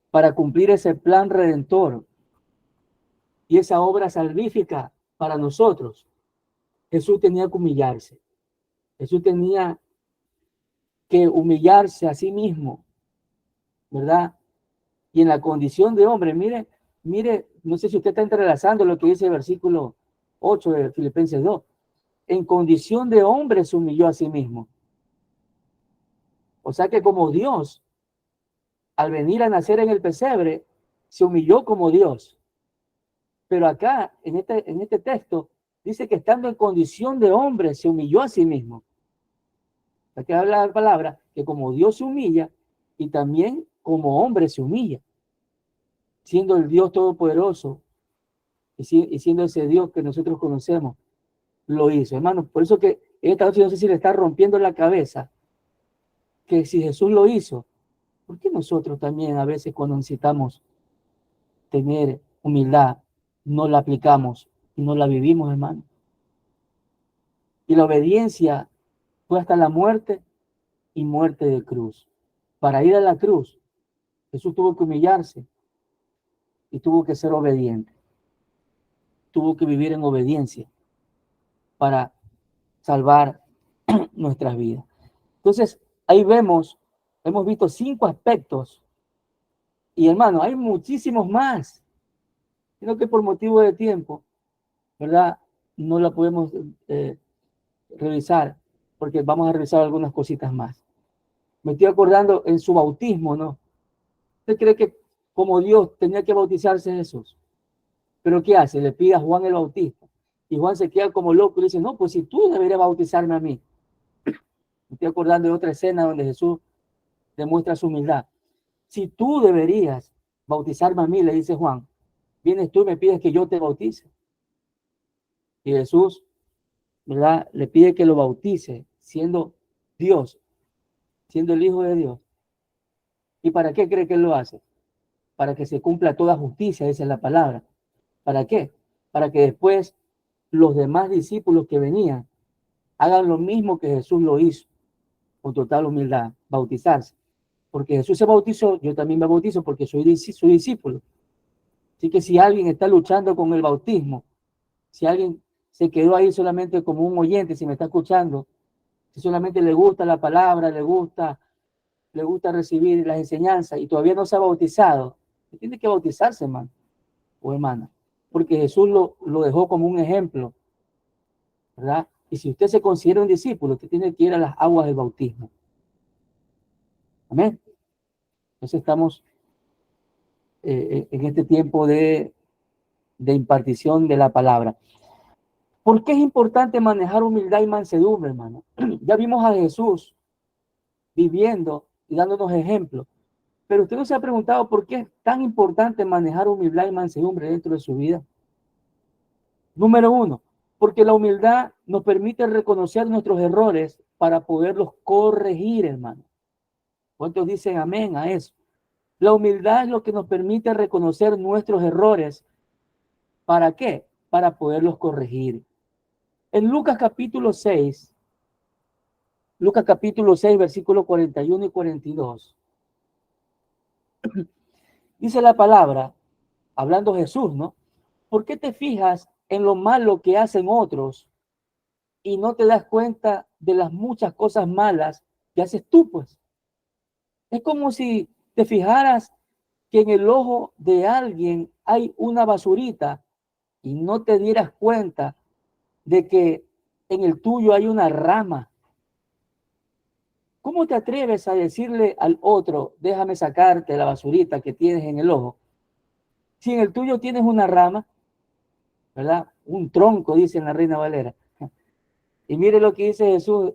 Para cumplir ese plan redentor y esa obra salvífica para nosotros, Jesús tenía que humillarse. Jesús tenía que humillarse a sí mismo, ¿verdad? Y en la condición de hombre, mire, no sé si usted está entrelazando lo que dice el versículo 8 de Filipenses 2. En condición de hombre se humilló a sí mismo. O sea que como Dios, al venir a nacer en el pesebre, se humilló como Dios. Pero acá, en este texto, dice que estando en condición de hombre, se humilló a sí mismo. Aquí habla la palabra que como Dios se humilla, y también como hombre se humilla, siendo el Dios todopoderoso, y siendo ese Dios que nosotros conocemos, lo hizo, hermano. Por eso que esta noche no sé si le está rompiendo la cabeza, que si Jesús lo hizo, ¿por qué nosotros también a veces cuando necesitamos tener humildad, no la aplicamos y no la vivimos, hermano? Y la obediencia fue hasta la muerte y muerte de cruz. Para ir a la cruz, Jesús tuvo que humillarse y tuvo que ser obediente. Tuvo que vivir en obediencia para salvar nuestras vidas. Entonces, ahí hemos visto 5 aspectos. Y hermano, hay muchísimos más. Sino que por motivo de tiempo, ¿verdad? No la podemos revisar, porque vamos a revisar algunas cositas más. Me estoy acordando en su bautismo, ¿no? ¿Usted cree que como Dios tenía que bautizarse Jesús? ¿Pero qué hace? Le pide a Juan el Bautista. Y Juan se queda como loco y dice, no, pues si tú deberías bautizarme a mí. Me estoy acordando de otra escena donde Jesús demuestra su humildad. Si tú deberías bautizarme a mí, le dice Juan, vienes tú y me pides que yo te bautice. Y Jesús, ¿verdad? Le pide que lo bautice, siendo Dios, siendo el Hijo de Dios. ¿Y para qué cree que él lo hace? Para que se cumpla toda justicia, esa es la palabra. ¿Para qué? Para que después los demás discípulos que venían hagan lo mismo que Jesús lo hizo, con total humildad, bautizarse. Porque Jesús se bautizó, yo también me bautizo porque soy su discípulo. Así que si alguien está luchando con el bautismo, si alguien se quedó ahí solamente como un oyente, si me está escuchando, si solamente le gusta la palabra, le gusta recibir las enseñanzas y todavía no se ha bautizado, tiene que bautizarse, hermano o hermana, porque Jesús lo dejó como un ejemplo, ¿verdad? Y si usted se considera un discípulo, usted tiene que ir a las aguas del bautismo. Amén. Entonces estamos en este tiempo de impartición de la palabra. ¿Por qué es importante manejar humildad y mansedumbre, hermano? Ya vimos a Jesús viviendo y dándonos ejemplos, pero usted no se ha preguntado por qué es tan importante manejar humildad y mansedumbre dentro de su vida. Número 1, porque la humildad nos permite reconocer nuestros errores para poderlos corregir, hermano. ¿Cuántos dicen amén a eso? La humildad es lo que nos permite reconocer nuestros errores. ¿Para qué? Para poderlos corregir. En Lucas capítulo 6, versículos 41 y 42, dice la palabra, hablando Jesús, ¿no? ¿Por qué te fijas en lo malo que hacen otros y no te das cuenta de las muchas cosas malas que haces tú, pues? Es como si te fijaras que en el ojo de alguien hay una basurita y no te dieras cuenta de que en el tuyo hay una rama. ¿Cómo te atreves a decirle al otro, déjame sacarte la basurita que tienes en el ojo? Si en el tuyo tienes una rama, ¿verdad? Un tronco, dice en la Reina Valera. Y mire lo que dice Jesús,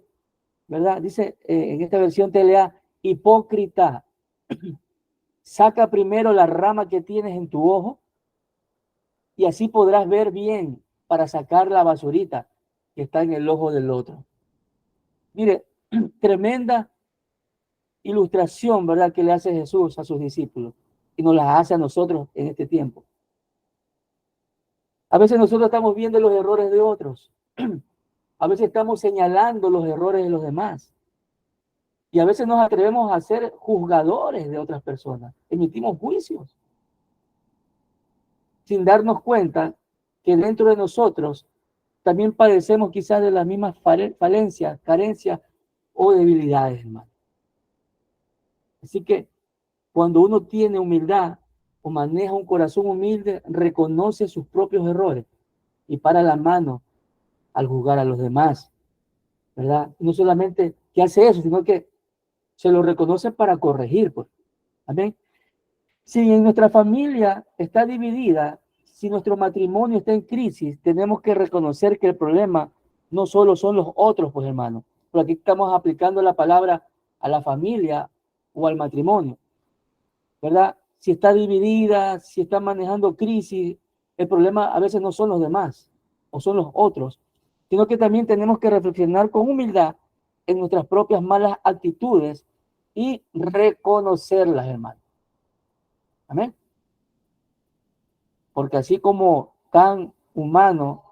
¿verdad? Dice en esta versión TLA, hipócrita, saca primero la rama que tienes en tu ojo y así podrás ver bien para sacar la basurita que está en el ojo del otro. Mire, tremenda ilustración, ¿verdad?, que le hace Jesús a sus discípulos y nos la hace a nosotros en este tiempo. A veces nosotros estamos viendo los errores de otros A veces estamos señalando los errores de los demás. Y a veces nos atrevemos a ser juzgadores de otras personas. Emitimos juicios sin darnos cuenta que dentro de nosotros también padecemos quizás de las mismas falencias, carencias o debilidades, hermano. Así que cuando uno tiene humildad o maneja un corazón humilde, reconoce sus propios errores y para la mano al juzgar a los demás, ¿verdad? No solamente que hace eso, sino que se lo reconoce para corregir, pues. Amén. Si en nuestra familia está dividida, si nuestro matrimonio está en crisis, tenemos que reconocer que el problema no solo son los otros, pues hermano. Pero aquí estamos aplicando la palabra a la familia o al matrimonio, ¿verdad? Si está dividida, si está manejando crisis, el problema a veces no son los demás o son los otros, sino que también tenemos que reflexionar con humildad en nuestras propias malas actitudes y reconocerlas, hermano. Amén. Porque así como tan humano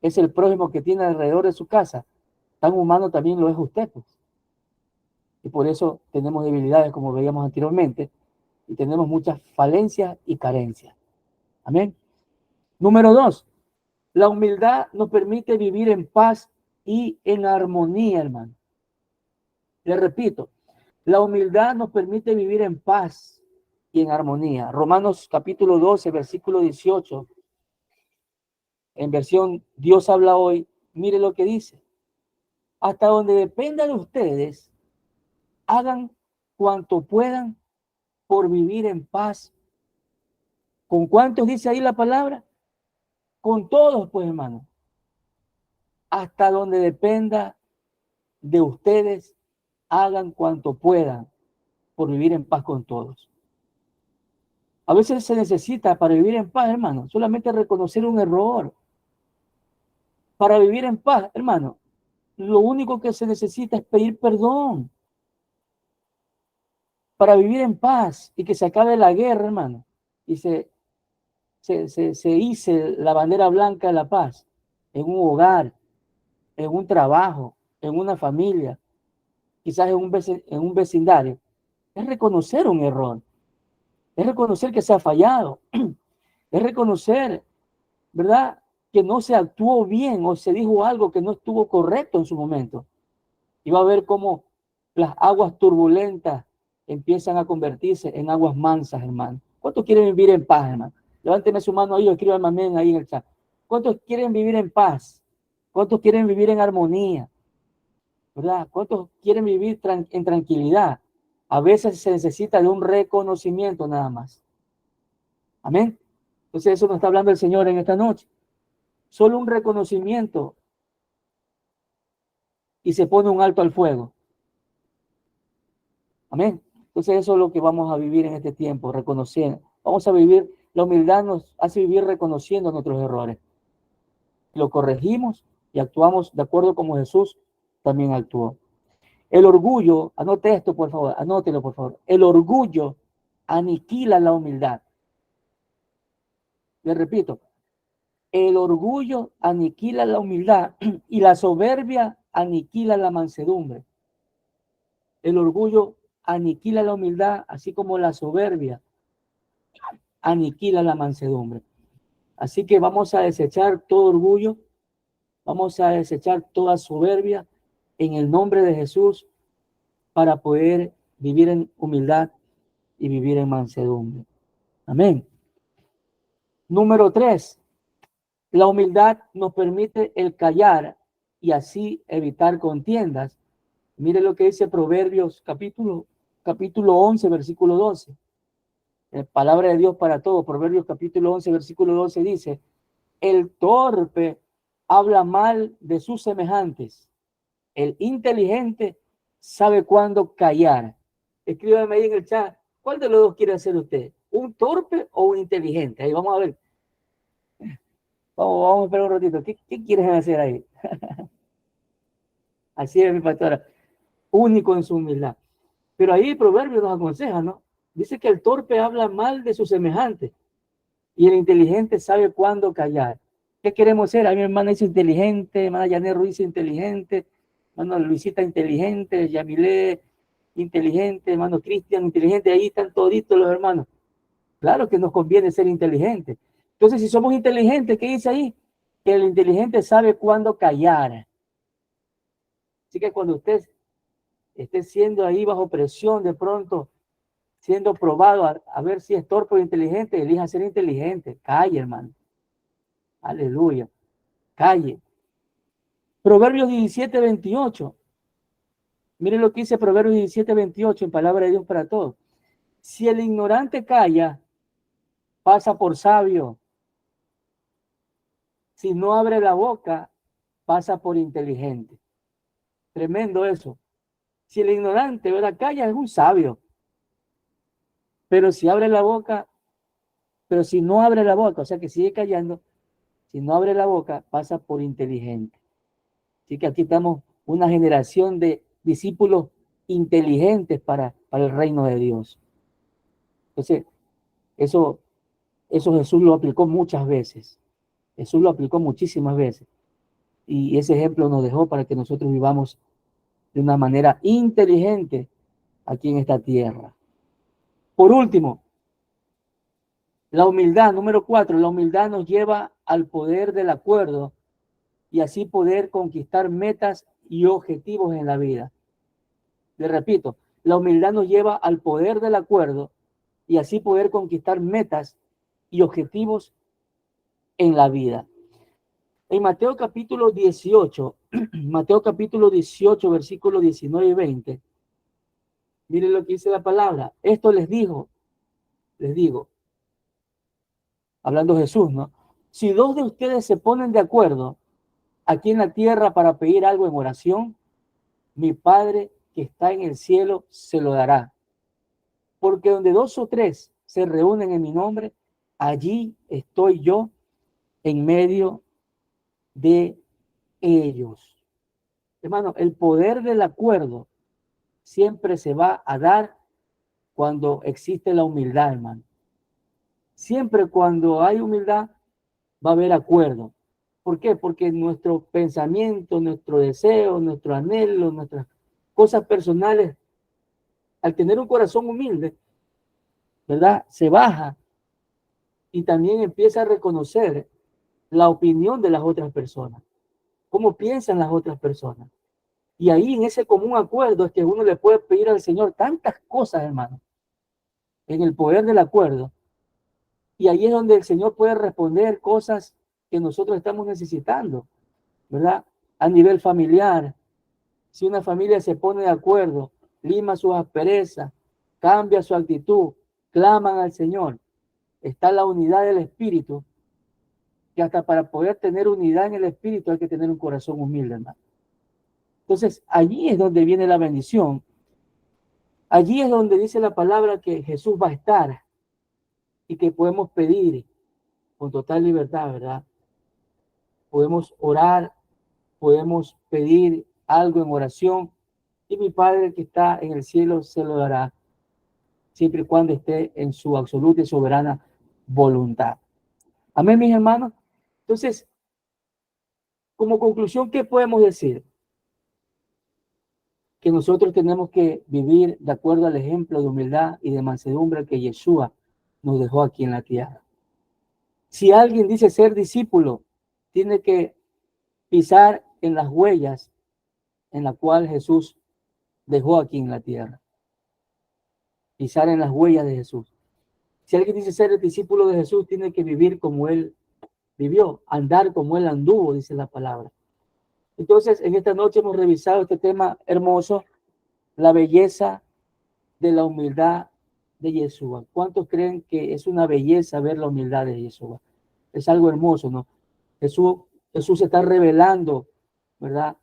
es el prójimo que tiene alrededor de su casa, tan humano también lo es usted, pues. Y por eso tenemos debilidades, como veíamos anteriormente, y tenemos muchas falencias y carencias. Amén. Número 2, la humildad nos permite vivir en paz y en armonía, hermano. Le repito, la humildad nos permite vivir en paz y en armonía. Romanos capítulo 12, versículo 18, en versión Dios habla hoy, mire lo que dice. Hasta donde dependa de ustedes, hagan cuanto puedan por vivir en paz. ¿Con cuántos dice ahí la palabra? Con todos, pues, hermano. Hasta donde dependa de ustedes, hagan cuanto puedan por vivir en paz con todos. A veces se necesita para vivir en paz, hermano, solamente reconocer un error. Para vivir en paz, hermano, lo único que se necesita es pedir perdón. Para vivir en paz y que se acabe la guerra, hermano, y se hice la bandera blanca de la paz en un hogar, en un trabajo, en una familia, quizás en un vecindario, es reconocer un error, es reconocer que se ha fallado, es reconocer, ¿verdad?, que no se actuó bien o se dijo algo que no estuvo correcto en su momento. Y va a ver cómo las aguas turbulentas empiezan a convertirse en aguas mansas, hermano. ¿Cuántos quieren vivir en paz, hermano? Levánteme su mano ahí o escriban amén ahí en el chat. ¿Cuántos quieren vivir en paz? ¿Cuántos quieren vivir en armonía? ¿Verdad? ¿Cuántos quieren vivir en tranquilidad? A veces se necesita de un reconocimiento nada más. Amén. Entonces eso nos está hablando el Señor en esta noche. Solo un reconocimiento y se pone un alto al fuego. Amén. Entonces eso es lo que vamos a vivir en este tiempo, reconociendo. Vamos a vivir, la humildad nos hace vivir reconociendo nuestros errores. Lo corregimos y actuamos de acuerdo como Jesús también actuó. El orgullo, anote esto por favor, anótelo por favor. El orgullo aniquila la humildad. Le repito, el orgullo aniquila la humildad y la soberbia aniquila la mansedumbre. El orgullo aniquila la humildad, así como la soberbia aniquila la mansedumbre. Así que vamos a desechar todo orgullo, vamos a desechar toda soberbia en el nombre de Jesús para poder vivir en humildad y vivir en mansedumbre. Amén. Número 3, la humildad nos permite el callar y así evitar contiendas. Mire lo que dice Proverbios capítulo 11, versículo 12. Palabra de Dios para todos. Proverbios capítulo 11, versículo 12 dice, el torpe habla mal de sus semejantes. El inteligente sabe cuándo callar. Escríbame ahí en el chat, ¿cuál de los dos quiere ser usted? ¿Un torpe o un inteligente? Ahí vamos a ver. Vamos a esperar un ratito. ¿Qué quieres hacer ahí? Así es, mi pastora. Único en su humildad. Pero ahí el proverbio nos aconseja, ¿no? Dice que el torpe habla mal de sus semejantes y el inteligente sabe cuándo callar. ¿Qué queremos ser? A mi hermana dice inteligente, hermana Janet Ruiz inteligente, hermano Luisita inteligente, Yamilé inteligente, hermano Cristian inteligente, ahí están toditos los hermanos. Claro que nos conviene ser inteligentes. Entonces, si somos inteligentes, ¿qué dice ahí? Que el inteligente sabe cuándo callar. Así que cuando usted esté siendo ahí bajo presión, de pronto, siendo probado a ver si es torpe o inteligente, elija ser inteligente. Calle, hermano. Aleluya. Calle. Proverbios 17:28. Miren lo que dice Proverbios 17:28 en palabra de Dios para todos. Si el ignorante calla, pasa por sabio. Si no abre la boca, pasa por inteligente. Tremendo eso. Si el ignorante, ¿verdad?, calla, es un sabio. Pero si abre la boca, pero si no abre la boca, o sea que sigue callando, si no abre la boca, pasa por inteligente. Así que aquí estamos una generación de discípulos inteligentes para el reino de Dios. Entonces, eso Jesús lo aplicó muchas veces. Jesús lo aplicó muchísimas veces. Y ese ejemplo nos dejó para que nosotros vivamos de una manera inteligente aquí en esta tierra. Por último, la humildad, número 4, la humildad nos lleva al poder del acuerdo y así poder conquistar metas y objetivos en la vida. Le repito, la humildad nos lleva al poder del acuerdo y así poder conquistar metas y objetivos en la vida. En Mateo capítulo 18, Mateo capítulo 18, versículos 19 y 20, miren lo que dice la palabra. Esto les digo, hablando Jesús, ¿no? Si dos de ustedes se ponen de acuerdo aquí en la tierra para pedir algo en oración, mi Padre que está en el cielo se lo dará. Porque donde dos o tres se reúnen en mi nombre, allí estoy yo en medio de ellos. Hermano, el poder del acuerdo siempre se va a dar cuando existe la humildad, hermano. Siempre cuando hay humildad va a haber acuerdo. ¿Por qué? Porque nuestro pensamiento, nuestro deseo, nuestro anhelo, nuestras cosas personales, al tener un corazón humilde, ¿verdad?, se baja y también empieza a reconocer la opinión de las otras personas, cómo piensan las otras personas. Y ahí en ese común acuerdo es que uno le puede pedir al Señor tantas cosas, hermano, en el poder del acuerdo. Y ahí es donde el Señor puede responder cosas que nosotros estamos necesitando, ¿verdad? A nivel familiar, si una familia se pone de acuerdo, lima sus asperezas, cambia su actitud, claman al Señor, está la unidad del Espíritu, que hasta para poder tener unidad en el Espíritu hay que tener un corazón humilde, hermano. Entonces, allí es donde viene la bendición. Allí es donde dice la palabra que Jesús va a estar y que podemos pedir con total libertad, ¿verdad? Podemos orar, podemos pedir algo en oración y mi Padre que está en el cielo se lo dará, siempre y cuando esté en su absoluta y soberana voluntad. Amén, mis hermanos. Entonces, como conclusión, ¿qué podemos decir? Que nosotros tenemos que vivir de acuerdo al ejemplo de humildad y de mansedumbre que Yeshua nos dejó aquí en la tierra. Si alguien dice ser discípulo, tiene que pisar en las huellas en las cuales Jesús dejó aquí en la tierra. Pisar en las huellas de Jesús. Si alguien dice ser el discípulo de Jesús, tiene que vivir como Él vivió, andar como Él anduvo, dice la palabra. Entonces, en esta noche hemos revisado este tema hermoso, la belleza de la humildad de Yeshua. ¿Cuántos creen que es una belleza ver la humildad de Yeshua? Es algo hermoso, ¿no? Jesús se está revelando, ¿verdad?,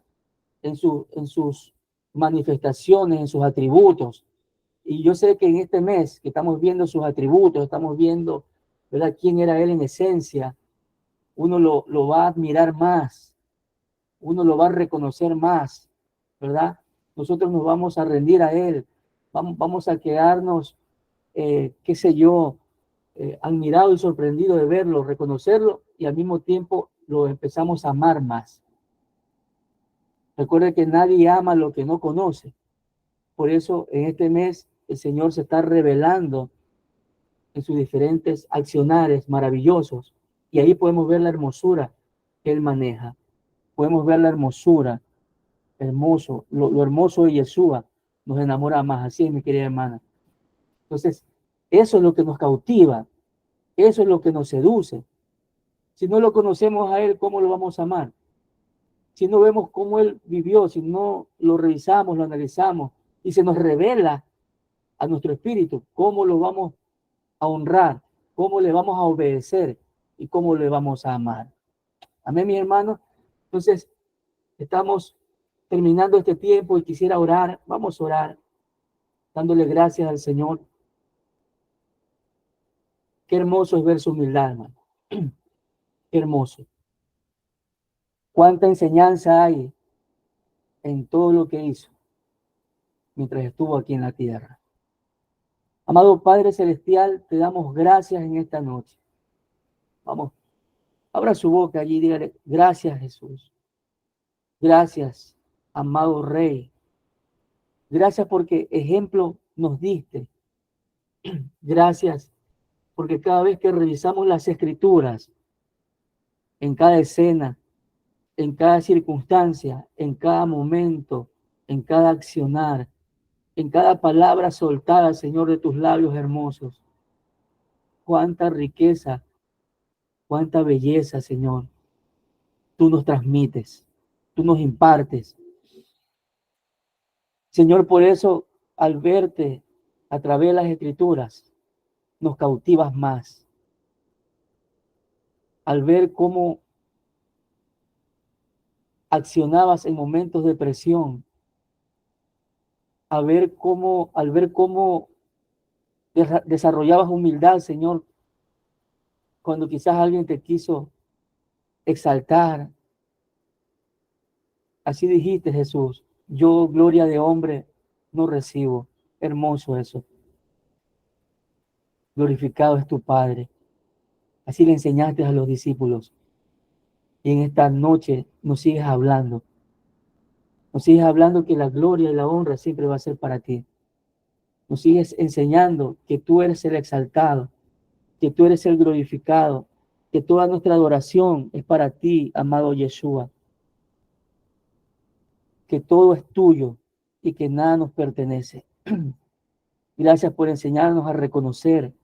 en sus manifestaciones, en sus atributos. Y yo sé que en este mes que estamos viendo sus atributos, estamos viendo, ¿verdad?, quién era Él en esencia, uno lo va a admirar más, uno lo va a reconocer más, ¿verdad? Nosotros nos vamos a rendir a Él, vamos a quedarnos, qué sé yo, admirado y sorprendido de verlo, reconocerlo y al mismo tiempo lo empezamos a amar más. Recuerde que nadie ama lo que no conoce. Por eso en este mes el Señor se está revelando en sus diferentes accionares maravillosos. Y ahí podemos ver la hermosura que Él maneja. Podemos ver la hermosura, hermoso, lo hermoso de Yeshua nos enamora más. Así es, mi querida hermana. Entonces, eso es lo que nos cautiva. Eso es lo que nos seduce. Si no lo conocemos a Él, ¿cómo lo vamos a amar? Si no vemos cómo Él vivió, si no lo revisamos, lo analizamos y se nos revela a nuestro espíritu, ¿cómo lo vamos a honrar? ¿Cómo le vamos a obedecer? ¿Y cómo le vamos a amar? Amén, mis hermanos. Entonces, estamos terminando este tiempo y quisiera orar. Vamos a orar, dándole gracias al Señor. Qué hermoso es ver su humildad, hermano. Qué hermoso. Cuánta enseñanza hay en todo lo que hizo mientras estuvo aquí en la tierra. Amado Padre Celestial, te damos gracias en esta noche. Vamos, abra su boca allí y dígale, gracias Jesús. Gracias, amado Rey. Gracias porque ejemplo nos diste. Gracias porque cada vez que revisamos las Escrituras, en cada escena, en cada circunstancia, en cada momento, en cada accionar, en cada palabra soltada, Señor, de tus labios hermosos, cuánta riqueza, cuánta belleza, Señor, tú nos transmites, tú nos impartes. Señor, por eso, al verte a través de las Escrituras, nos cautivas más. Al ver cómo accionabas en momentos de presión, al ver cómo desarrollabas humildad, Señor, cuando quizás alguien te quiso exaltar. Así dijiste, Jesús, yo gloria de hombre no recibo. Hermoso eso. Glorificado es tu Padre. Así le enseñaste a los discípulos. Y en esta noche nos sigues hablando. Nos sigues hablando que la gloria y la honra siempre va a ser para ti. Nos sigues enseñando que tú eres el exaltado, que tú eres el glorificado, que toda nuestra adoración es para ti, amado Yeshua. Que todo es tuyo y que nada nos pertenece. Gracias por enseñarnos a reconocer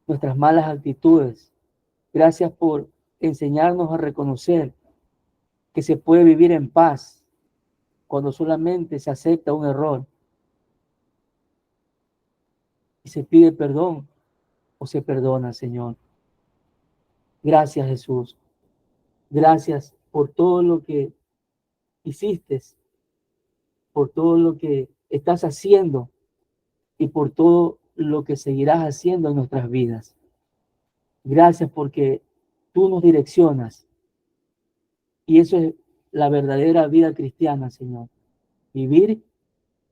nuestras malas actitudes. Gracias por enseñarnos a reconocer que se puede vivir en paz cuando solamente se acepta un error y se pide perdón o se perdona, Señor. Gracias, Jesús. Gracias por todo lo que hiciste, por todo lo que estás haciendo y por todo lo que seguirás haciendo en nuestras vidas. Gracias porque tú nos direccionas y eso es la verdadera vida cristiana, Señor. Vivir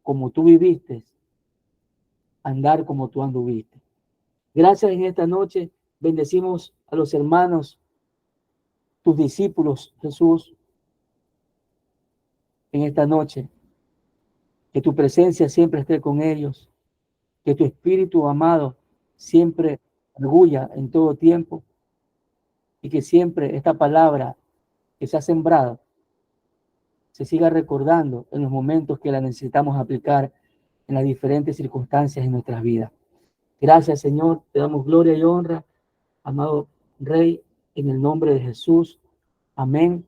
como tú viviste, andar como tú anduviste. Gracias en esta noche. Bendecimos a los hermanos, tus discípulos, Jesús, en esta noche. Que tu presencia siempre esté con ellos. Que tu Espíritu amado siempre orgulla en todo tiempo. Y que siempre esta palabra que se ha sembrado se siga recordando en los momentos que la necesitamos aplicar en las diferentes circunstancias en nuestras vidas. Gracias, Señor. Te damos gloria y honra, amado Rey, en el nombre de Jesús. Amén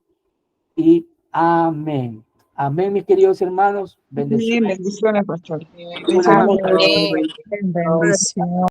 y amén. Amén, mis queridos hermanos. Bendiciones. Bendiciones, pastor. Buenas Bendiciones. noches. Amén. Bendición.